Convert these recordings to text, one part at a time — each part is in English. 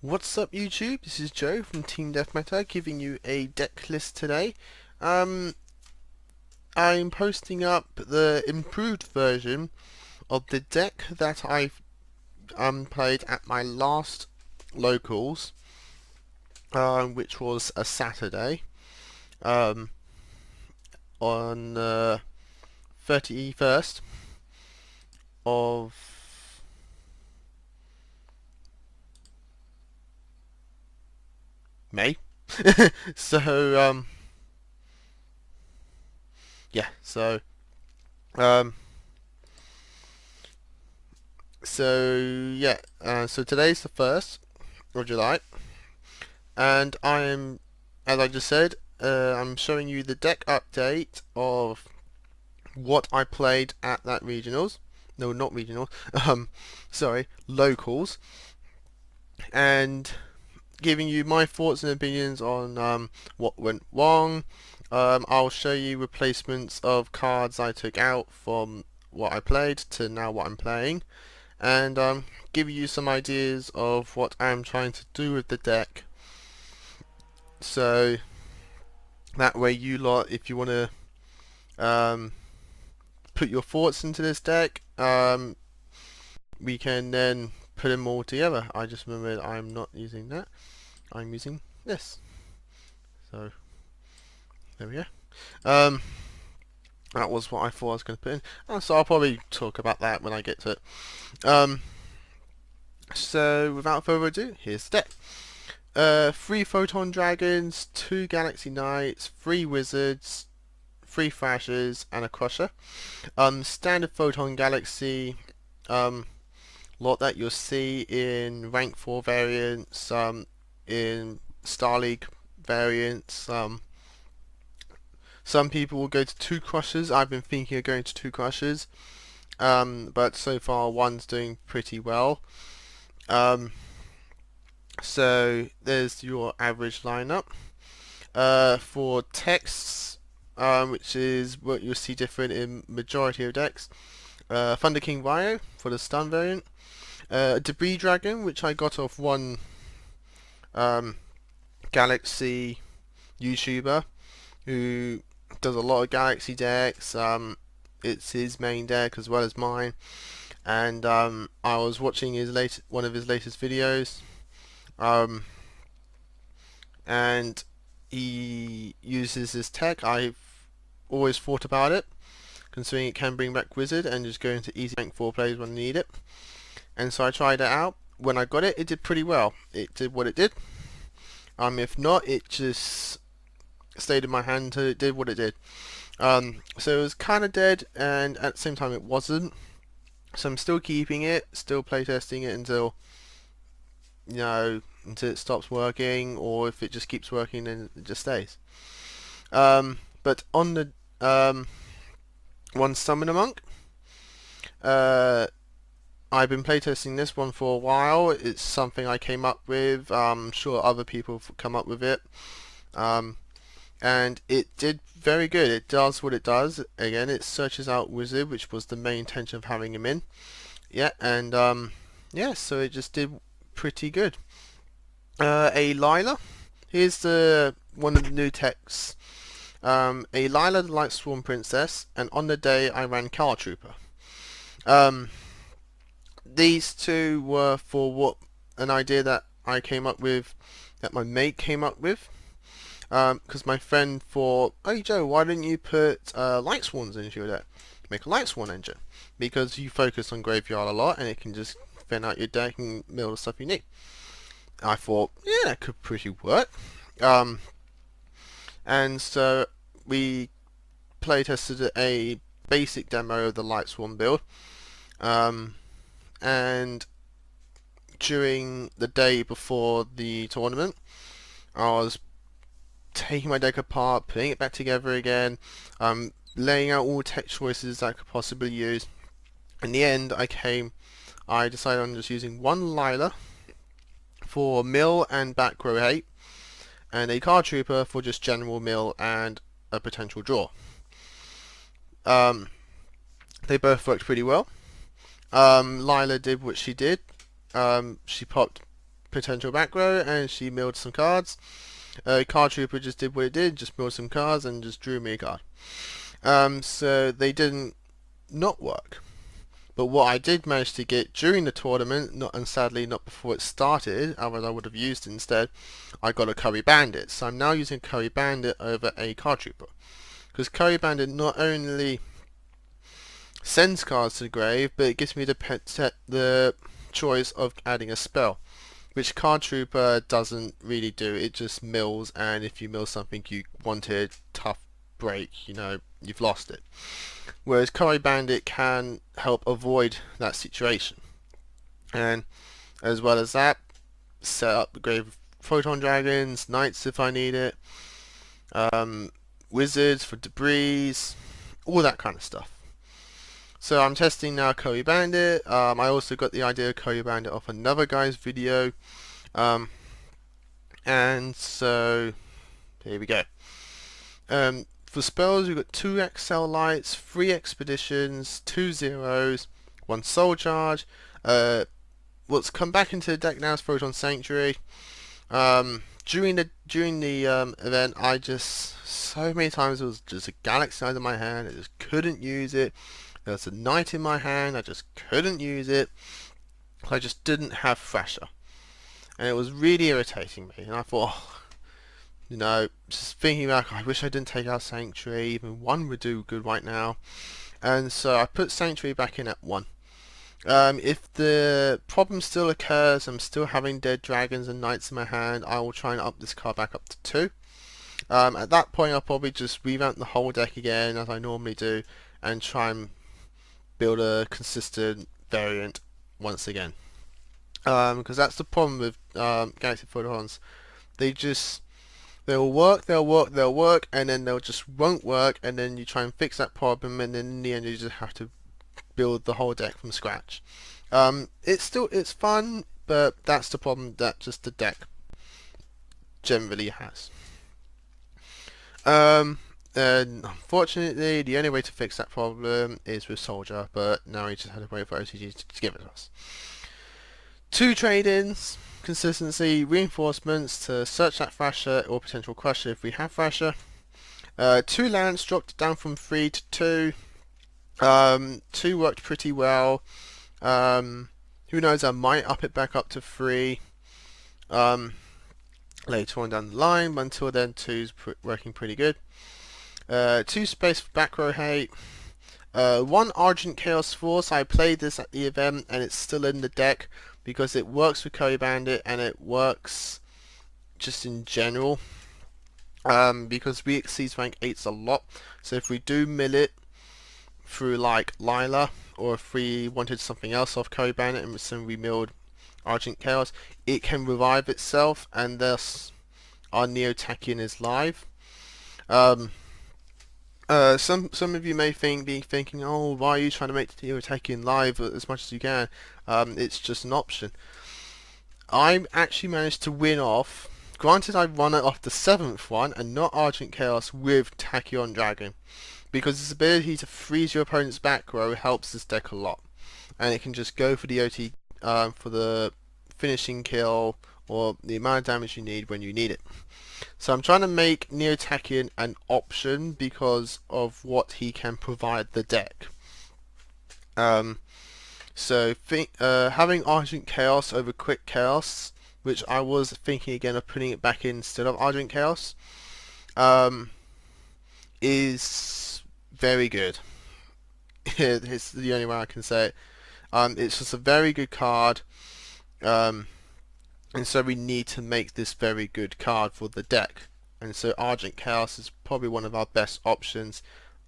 What's up YouTube? This is Joe from Team Deathmeta giving you a deck list today. I'm posting up the improved version of the deck that I played at my last locals, which was a Saturday on the 31st of May. so yeah, um, so today's the 1st of July, and as I just said, I'm showing you the deck update of what I played at that regionals. No, not regionals. Sorry, locals, and giving you my thoughts and opinions on what went wrong. I'll show you replacements of cards I took out from what I played to now what I'm playing, and give you some ideas of what I'm trying to do with the deck. So that way you lot, if you want to put your thoughts into this deck, we can then put them all together. I just remembered I'm not using that. I'm using this. So there we go. That was what I thought I was going to put in. So I'll probably talk about that when I get to it. So without further ado, here's the deck. 3 Photon Dragons, 2 Galaxy Knights, 3 Wizards, 3 Thrashers, and a Crusher. Standard Photon Galaxy, lot that you'll see in Rank 4 variants, in Star League variants. Some people will go to 2 Crushers. I've been thinking of going to 2 Crushers, but so far one's doing pretty well. So there's your average lineup. For texts, which is what you'll see different in majority of decks. Thunder King Ryo for the stun variant. Debris Dragon, which I got off one Galaxy YouTuber who does a lot of Galaxy decks. It's his main deck as well as mine, and I was watching one of his latest videos, and he uses this tech. I've always thought about it, considering it can bring back Wizard and just go into easy rank 4 plays when I need it. And so I tried it out. When I got it, it did pretty well. It did what it did. If not, it just stayed in my hand until it did what it did. So it was kind of dead, and at the same time it wasn't. So I'm still keeping it, still playtesting it until until it stops working, or if it just keeps working, then it just stays. But on the one Summoner Monk, I've been playtesting this one for a while. It's something I came up with. I'm sure other people have come up with it. And it did very good. It does what it does. Again, it searches out Wizard, which was the main intention of having him in. Yeah, and yeah, so it just did pretty good. A Lila. Here's one of the new techs. A Lila, the Light Swarm Princess, and on the day I ran Car Trooper. These two were for an idea that I came up with, that my mate came up with. Because my friend thought, hey Joe, why didn't you put Light Swarms into your deck? Make a Light Swarm engine. Because you focus on Graveyard a lot and it can just thin out your deck and mill the stuff you need. I thought, yeah, that could pretty work. And so we playtested a basic demo of the Light Swarm build. And during the day before the tournament, I was taking my deck apart, putting it back together again, laying out all tech choices I could possibly use. In the end, I decided on just using one Lila for mill and back row hate, and a Card Trooper for just general mill and a potential draw. They both worked pretty well. Lila did what she did. She popped potential back row, and she milled some cards. Card Trooper just did what it did, just milled some cards and just drew me a card. So they didn't not work. But what I did manage to get during the tournament, and sadly not before it started, otherwise I would have used instead, I got a Curry Bandit. So I'm now using Curry Bandit over a Card Trooper. Because Curry Bandit not only sends cards to the grave, but it gives me the choice of adding a spell, which Card Trooper doesn't really do. It just mills, and if you mill something you wanted, tough break, you've lost it. Whereas Curry Bandit can help avoid that situation. And as well as that, set up the grave Photon Dragons, Knights if I need it, Wizards for debris, all that kind of stuff. So I'm testing now Curry Bandit. I also got the idea of Curry Bandit off another guy's video. And so, here we go. For spells, we've got 2 XL Lights, 3 Expeditions, 2 Zeros, 1 Soul Charge. What's come back into the deck now is Photon Sanctuary. During the event, I just, so many times it was just a Galaxy Knight in my hand, I just couldn't use it. There was a Knight in my hand, I just couldn't use it. I just didn't have Thrasher. And it was really irritating me, and I thought, just thinking back, I wish I didn't take out Sanctuary, even 1 would do good right now. And so I put Sanctuary back in at 1. If the problem still occurs, I'm still having dead dragons and knights in my hand, I will try and up this card back up to 2. At that point I'll probably just revamp the whole deck again, as I normally do, and try and build a consistent variant once again. Because that's the problem with Galaxy Photons. They'll work, and then they'll just won't work, and then you try and fix that problem, and then in the end you just have to build the whole deck from scratch. It's fun, but that's the problem that just the deck generally has. And unfortunately, the only way to fix that problem is with Soldier, but now we just had to wait for OTG to give it to us. 2 trade-ins, consistency, reinforcements to search that Thrasher or potential Crusher if we have Thrasher. 2 lands dropped down from 3 to 2. 2 worked pretty well. Who knows, I might up it back up to 3 later on down the line, but until then 2's working pretty good. 2 space for back row hate. 1 Argent Chaos Force. I played this at the event and it's still in the deck because it works with Curry Bandit and it works just in general. Because we exceed rank 8s a lot, so if we do mill it through like Lila, or if we wanted something else off Curry Bandit and so we milled Argent Chaos, it can revive itself and thus our Neo-Tachyon is live. Some of you may be thinking, oh, why are you trying to make the Neo-Tachyon live as much as you can? It's just an option. I actually managed to win off, granted I won it off the 7th one and not Argent Chaos, with Tachyon Dragon, because its ability to freeze your opponent's back row helps this deck a lot, and it can just go for the OT for the finishing kill or the amount of damage you need when you need it. So I'm trying to make Neo-Tachyon an option because of what he can provide the deck. So having Argent Chaos over Quick Chaos, which I was thinking again of putting it back in instead of Argent Chaos, is very good. It's the only way I can say it. It's just a very good card, and so we need to make this very good card for the deck. And so Argent Chaos is probably one of our best options,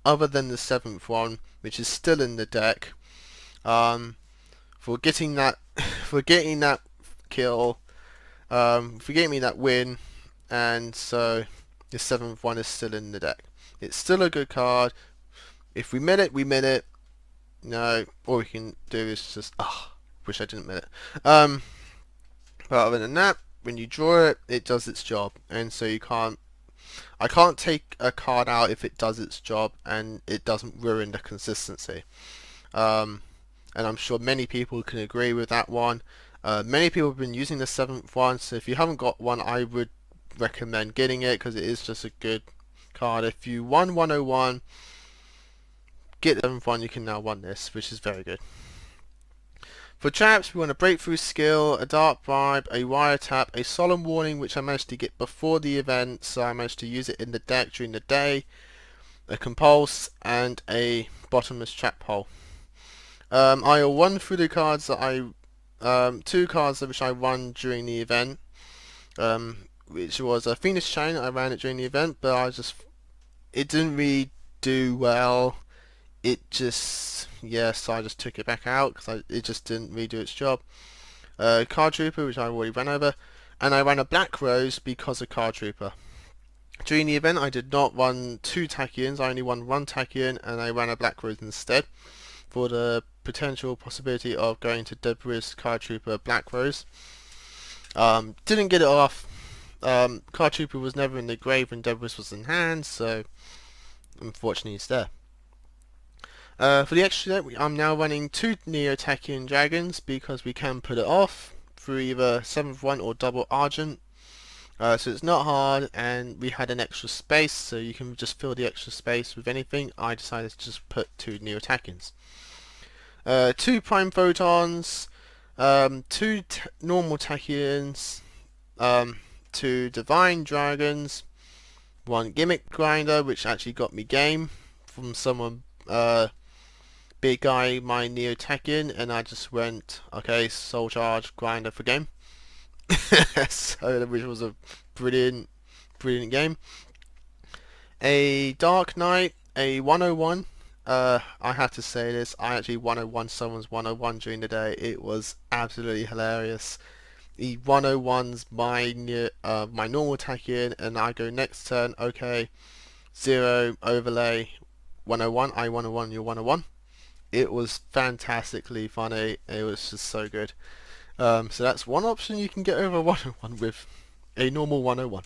other than the 7th one, which is still in the deck. For getting that kill, for getting me that win, and so the 7th one is still in the deck. It's still a good card. If we mill it, we mill it. No, all we can do is just, wish I didn't mill it. But other than that, when you draw it, it does its job, and so I can't take a card out if it does its job and it doesn't ruin the consistency. And I'm sure many people can agree with that one. Many people have been using the 7th one, so if you haven't got one, I would recommend getting it because it is just a good card. If you won 101, get the 7th one, you can now win this, which is very good. For traps, we want a breakthrough skill, a dark bribe, a wiretap, a solemn warning, which I managed to get before the event, so I managed to use it in the deck during the day, a compulse, and a bottomless trap hole. I will run through the cards that two cards which I won during the event, which was a Phoenix Chain. I ran it during the event, but it didn't really do well. It just, so I just took it back out because it just didn't really do its job. Card Trooper, which I already ran over, and I ran a Black Rose because of Card Trooper. During the event, I did not run 2 Tachyons, I only won 1 Tachyon, and I ran a Black Rose instead for the potential possibility of going to Debris Card Trooper Black Rose. Didn't get it off. Card Trooper was never in the grave when Debris was in hand, so unfortunately it's there. For the extra deck, I'm now running 2 Neo Tachyon Dragons because we can put it off through either 7th one or double Argent. So it's not hard, and we had an extra space, so you can just fill the extra space with anything. I decided to just put 2 Neo Tachyons. 2 Prime Photons, 2 normal Tachyons, 2 Divine Dragons, 1 Gimmick Grinder, which actually got me game from someone big guy my Neo Tachyon, and I just went, okay, Soul Charge Grinder for game. So, which was a brilliant game. A Dark Knight, a 101. I have to say this, I actually 101 someone's 101 during the day. It was absolutely hilarious. He 101's my normal Tachyon, and I go next turn, okay, 0 overlay 101, I 101, you're 101. It was fantastically funny. It was just so good. So that's one option you can get over 101 with a normal 101.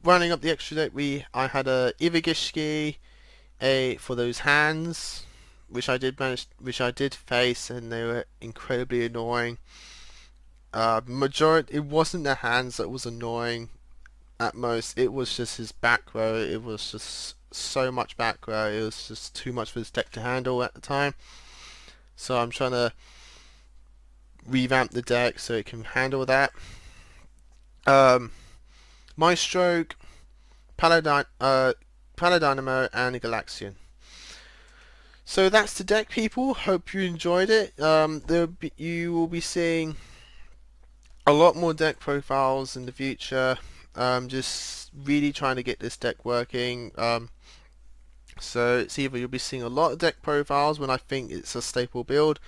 Running up the extra deck, I had a Ivagishki for those hands, which I did face, and they were incredibly annoying. It wasn't the hands that was annoying. At most, it was just his back row. It was just so much back row. It was just too much for his deck to handle at the time. So I'm trying to revamp the deck so it can handle that. Maestro, Paladynamo, and Galaxian. So that's the deck, people. Hope you enjoyed it. You will be seeing a lot more deck profiles in the future. Just really trying to get this deck working. So it's either you'll be seeing a lot of deck profiles when I think it's a staple build,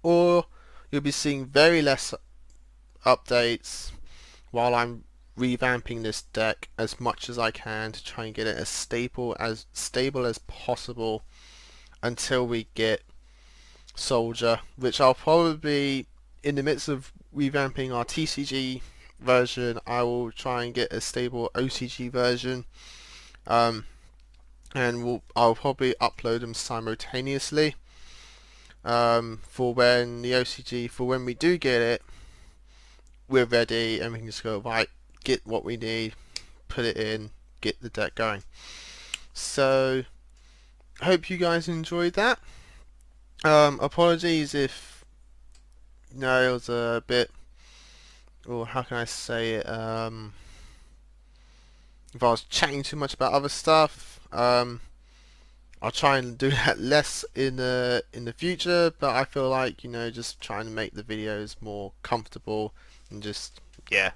or you'll be seeing very less updates while I'm revamping this deck as much as I can to try and get it as stable as possible until we get Soldier, which I'll probably, in the midst of revamping our TCG version, I will try and get a stable OCG version, and I'll probably upload them simultaneously for when we do get it, we're ready and we can just go, right, get what we need, put it in, get the deck going. So hope you guys enjoyed that. Apologies if it was a bit, or how can I say it, if I was chatting too much about other stuff. I'll try and do that less in the future, but I feel like, just trying to make the videos more comfortable and just it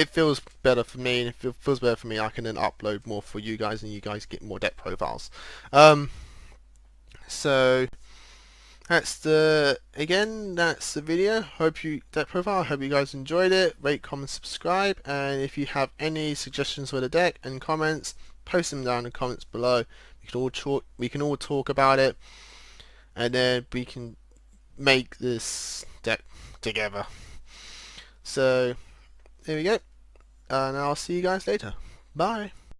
feels better for me, and if it feels better for me, I can then upload more for you guys, and you guys get more deck profiles. So that's the video. Deck profile. I hope you guys enjoyed it. Rate, comment, subscribe, and if you have any suggestions for the deck and comments, post them down in the comments below. We can all talk about it, and then we can make this deck together. So there we go, and I'll see you guys later. Bye.